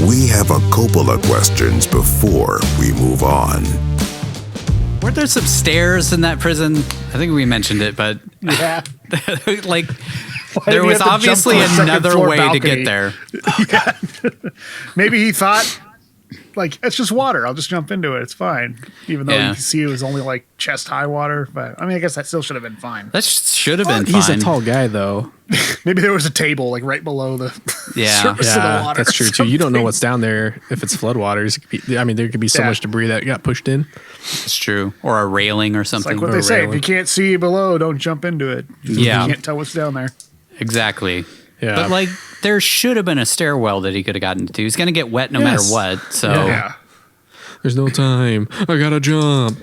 We have a Coppola questions before we move on. Weren't there some stairs in that prison? I think we mentioned it, but Yeah. like Why there did he was have to jump obviously from a second another floor way to balcony? get there. Maybe he thought, like, it's just water. I'll just jump into it. It's fine. Even though Yeah. you can see it was only like chest high water. But I mean, I guess that still should have been fine. That should have been fine. He's a tall guy, though. Maybe there was a table like right below the Yeah. surface of the water. That's true, or too. You don't know something. what's down there if it's floodwaters. It could be, I mean, there could be so Yeah. much debris that got pushed in. It's true. Or a railing or It's something. like what Or they say. If railing. you can't see below, don't jump into it. Yeah. You can't tell what's down there. Exactly. Yeah. But like there should have been a stairwell that he could have gotten to. He's going to get wet no matter Yes. what. So Yeah. There's no time. I gotta jump.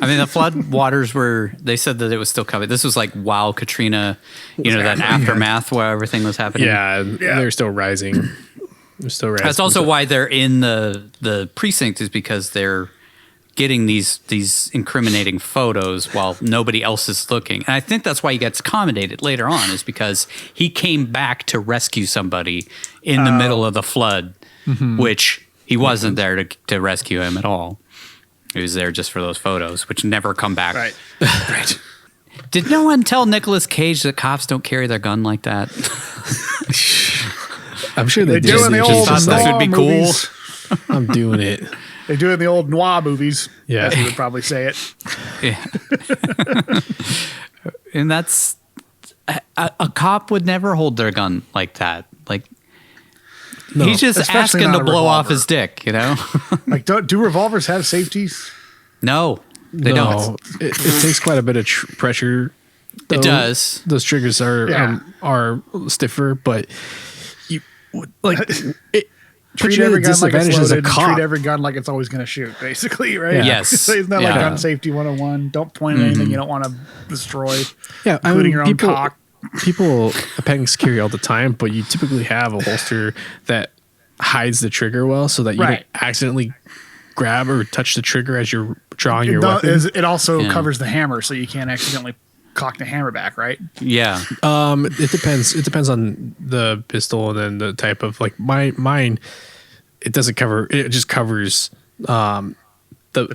I mean, the flood waters they said that it was still coming. This was like while Katrina, that aftermath where everything was happening. Yeah, they're still rising. They're still rising. That's also why they're in the precinct, is because they're getting these incriminating photos while nobody else is looking. And I think that's why he gets accommodated later on, is because he came back to rescue somebody in the middle of the flood, which he wasn't there to rescue him at all. He was there just for those photos, which never come back. Right. Right. Did no one tell Nicolas Cage that cops don't carry their gun like that? I'm sure they They do in the old thought this noir would be cool. movies. I'm doing it. They do it in the old noir movies. Yeah. As he would probably say it. Yeah. And that's a cop would never hold their gun like that. Like No, he's just especially asking not to a blow off revolver. his dick, you know? Like, do revolvers have safeties? No, they don't. It takes quite a bit of pressure. though. It does. Those triggers Yeah. are stiffer, but you like it. Treat Portray every the gun like it's disadvantage as a loaded. cop. Treat every gun like it's always going to shoot, basically, right? Yeah. Yes. So isn't that like Yeah. gun safety 101? Don't point at anything you don't want to destroy, Yeah, I including mean, your own cock. People appendix carry all the time, but you typically have a holster that hides the trigger well, so that you Right. don't accidentally grab or touch the trigger as you're drawing your It weapon. it also Yeah. covers the hammer, so you can't accidentally cock the hammer back, right? Yeah. It depends. It depends on the pistol and then the type of mine. It doesn't cover. It just covers the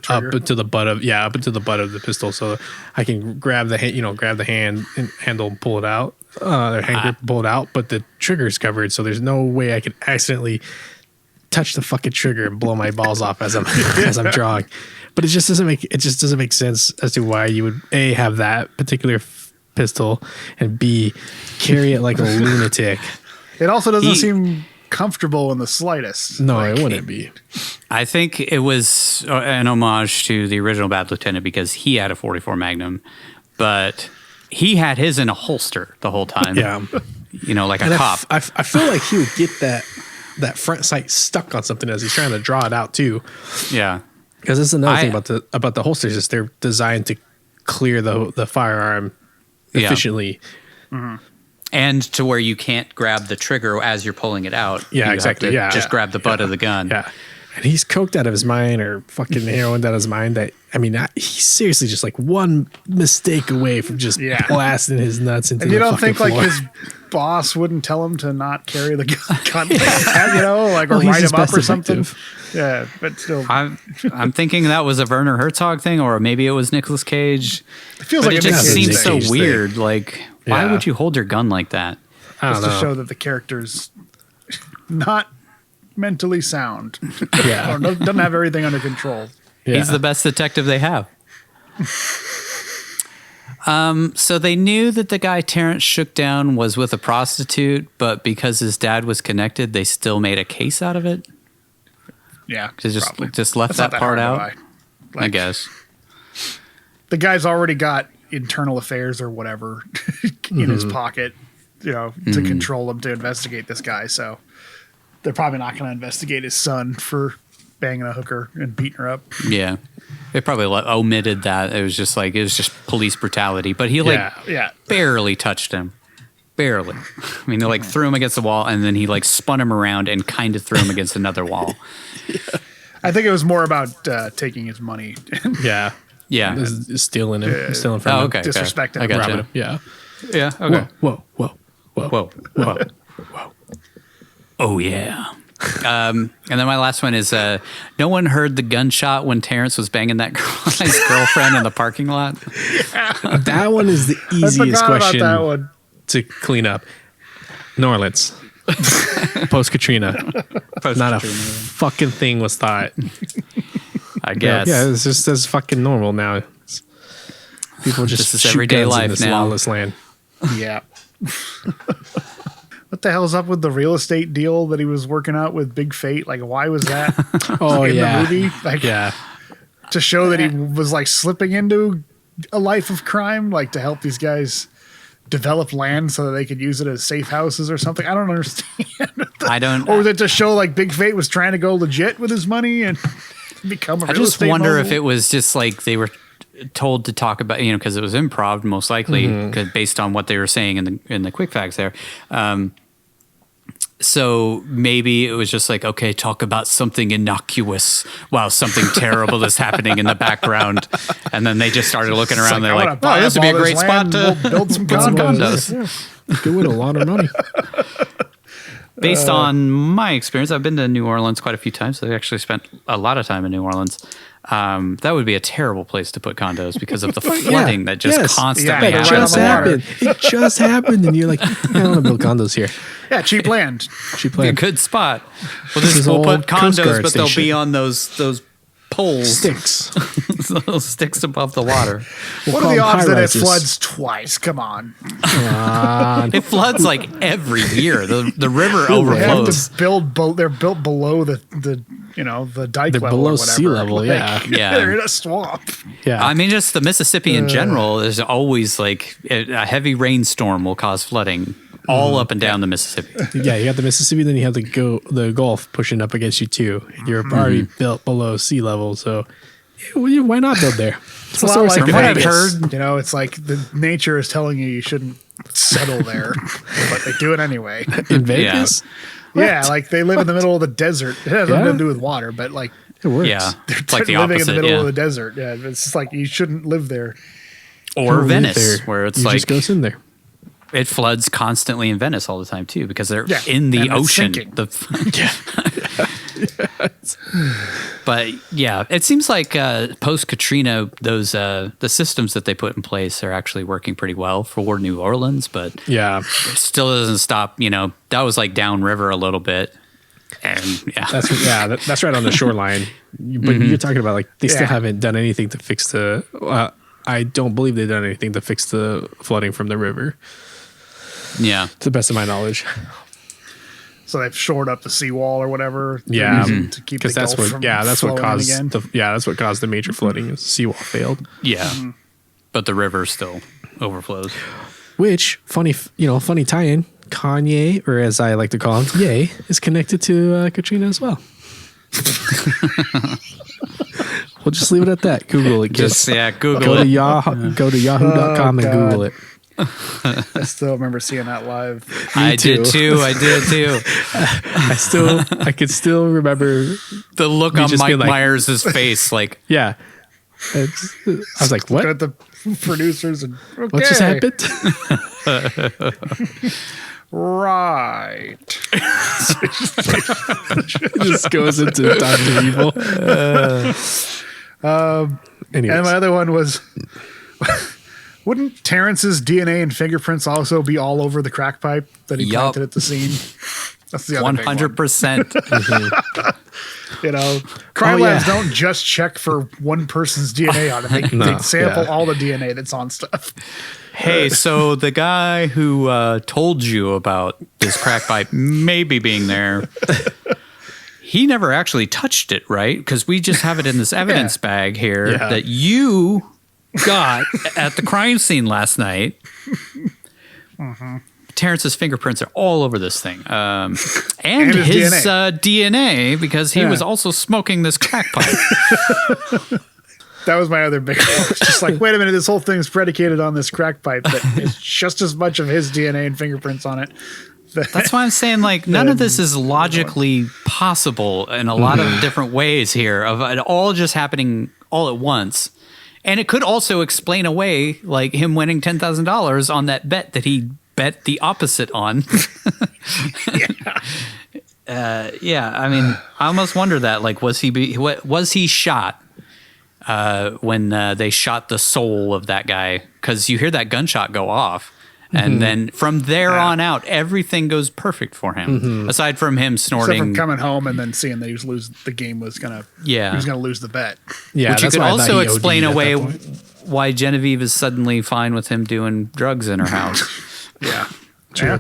trigger? up into the butt of the pistol, so I can grab the hand and handle and pull it out, the hand grip, pull it out. But the trigger is covered, so there's no way I can accidentally touch the fucking trigger and blow my balls off as I'm drawing. But it just doesn't make sense as to why you would A, have that particular pistol, and B, carry it like a lunatic. It also doesn't He- seem comfortable in the slightest. No, Like, it wouldn't be. I think it was an homage to the original Bad Lieutenant because he had a 44 Magnum, but he had his in a holster the whole time. Yeah. Like a And cop. I feel like he would get that front sight stuck on something as he's trying to draw it out too. Yeah. Because that's another thing about the holsters is they're designed to clear the firearm Yeah. efficiently. And to where you can't grab the trigger as you're pulling it out. Yeah, You have exactly. to Yeah. just grab the butt of the gun. Yeah. And he's coked out of his mind or fucking heroined out of his mind. He's seriously just like one mistake away from just Yeah. blasting his nuts into And the you don't fucking think like floor. his boss wouldn't tell him to not carry the gun like that, or Well, he's write his him up best or something? detective. Yeah, but still, I'm thinking that was a Werner Herzog thing, or maybe it was Nicolas Cage. it feels But like it a just Nicolas seems Cage so thing. weird. Like, why Yeah. would you hold your gun like that? I don't just to know. show that the character's not mentally sound. Yeah. Or doesn't have everything under control. Yeah. He's the best detective they have. So they knew that the guy Terrence shook down was with a prostitute, but because his dad was connected, they still made a case out of it. Yeah, Just probably. left That's not that part hard out. to buy. I guess. The guy's already got internal affairs or whatever in his pocket, to control him, to investigate this guy. So they're probably not going to investigate his son for banging a hooker and beating her up. Yeah. They probably omitted that. It was just police brutality. But he Yeah. barely touched him. Barely. I mean, they threw him against the wall and then he spun him around and kind of threw him against another wall. I think it was more about taking his money, Yeah. Yeah. Is stealing him. Stealing from Oh, him. okay. disrespecting I him. got Robbing you. him. Yeah. Yeah. Okay. Whoa. Whoa. Whoa. Oh, yeah. And then my last one is no one heard the gunshot when Terrence was banging that guy's girlfriend in the parking lot. That one is the easiest question that one. to clean up. New Orleans. Post-Katrina. Not a fucking thing was thought. I guess. Yeah, it's just as fucking normal now. People just This is shoot everyday guns life in this now. lawless land. Yeah. What the hell's up with the real estate deal that he was working out with Big Fate? Like, why was that in the movie? Like, to show that he was like slipping into a life of crime, like to help these guys develop land so that they could use it as safe houses or something. I don't understand. I don't. Or was it to show like Big Fate was trying to go legit with his money and become a real I just estate wonder if mogul? it was just like they were told to talk about, because it was improv, most likely, based on what they were saying in the quick facts there. So maybe it was just like, okay, talk about something innocuous while something terrible is happening in the background. And then they just started looking around. They're like, oh, this would be a great spot to build some put some condos. condos. Do it a lot of money. Based on my experience, I've been to New Orleans quite a few times. I actually spent a lot of time in New Orleans. That would be a terrible place to put condos because of the flooding that just constantly Yeah, It happens. just happened. It just happened. And you're like, I want to build condos here. Yeah, cheap land. Cheap Be a land. good spot. We'll This is we'll old put Coast condos, Guard but they'll be station. on those poles, Sticks. those sticks above the water. What are the odds that it floods twice? Come on. It floods like every year. The river They have overflows. to build. They're built below the dike They're level. below or whatever. sea level, yeah. Yeah. They're in a swamp. Yeah. I mean, just the Mississippi in general. There's always like a heavy rainstorm will cause flooding all up and down the Mississippi. Yeah, you got the Mississippi, then you have the Gulf pushing up against you too. You're already built below sea level, so why not build there? It's a lot like From what I've Vegas. heard- It's like the nature is telling you shouldn't settle there, but they do it anyway. In Vegas, Yeah, like they live in the middle of the desert. It has nothing to do with water, but like it works. Yeah, it's like the living opposite. in the middle Yeah. of the desert. Yeah, it's just like you shouldn't live there. Or Live Venice, there. where it's you like just goes in there. it floods constantly in Venice all the time too, because they're Yeah, in the and it's ocean. sinking. But yeah, it seems like post Katrina, those the systems that they put in place are actually working pretty well for New Orleans, but Yeah, it still doesn't stop. That was like downriver a little bit, and that's right on the shoreline. But you're talking about like they still Yeah. haven't done anything to fix the. I don't believe they've done anything to fix the flooding from the river, yeah. to the best of my knowledge. So they've shored up the seawall or whatever. Yeah, to keep the because that's Gulf what. from Yeah, that's what flowing caused. again. That's what caused the major flooding. Is the seawall failed. Yeah, but the river still overflows. Which funny tie-in. Kanye, or as I like to call him, Ye, is connected to Katrina as well. We'll just leave it at that. Google it. Kids. Google Go it. to yahoo.com and Google it. I still remember seeing that live. I too. did too. I could still remember. The look Me on just Mike being like- Myers' face, like, Yeah, I was like, Looking what? at the producers and What just okay, happened? Right. Just goes into Dr. Evil. Anyways. And my other one was, wouldn't Terrence's DNA and fingerprints also be all over the crack pipe that he Yup. planted at the scene? That's the other big one. 100%. Crime Oh, yeah. labs don't just check for one person's DNA on it. They sample yeah. all the DNA that's on stuff. Hey, so the guy who told you about this crack pipe maybe being there, he never actually touched it, right? Because we just have it in this evidence bag here Yeah. that you got at the crime scene last night. Terrence's fingerprints are all over this thing. And his his DNA, because he was also smoking this crack pipe. That was my other big one. It's just like, wait a minute, this whole thing's predicated on this crack pipe that is just as much of his DNA and fingerprints on it. That's why I'm saying, like, none of this is logically possible in a lot of different ways here, of it all just happening all at once. And it could also explain away, like, him winning $10,000 on that bet that he bet the opposite on. Yeah, I mean, I almost wonder that. Like, was he shot when they shot the soul of that guy? Because you hear that gunshot go off, and then from there on out, everything goes perfect for him. Aside from him snorting, Except from coming home and then seeing that he was the game was gonna, he was gonna lose the bet. Yeah, which you that's could why I thought also he explain OD'd at away that point. why Genevieve is suddenly fine with him doing drugs in her house. Yeah, True.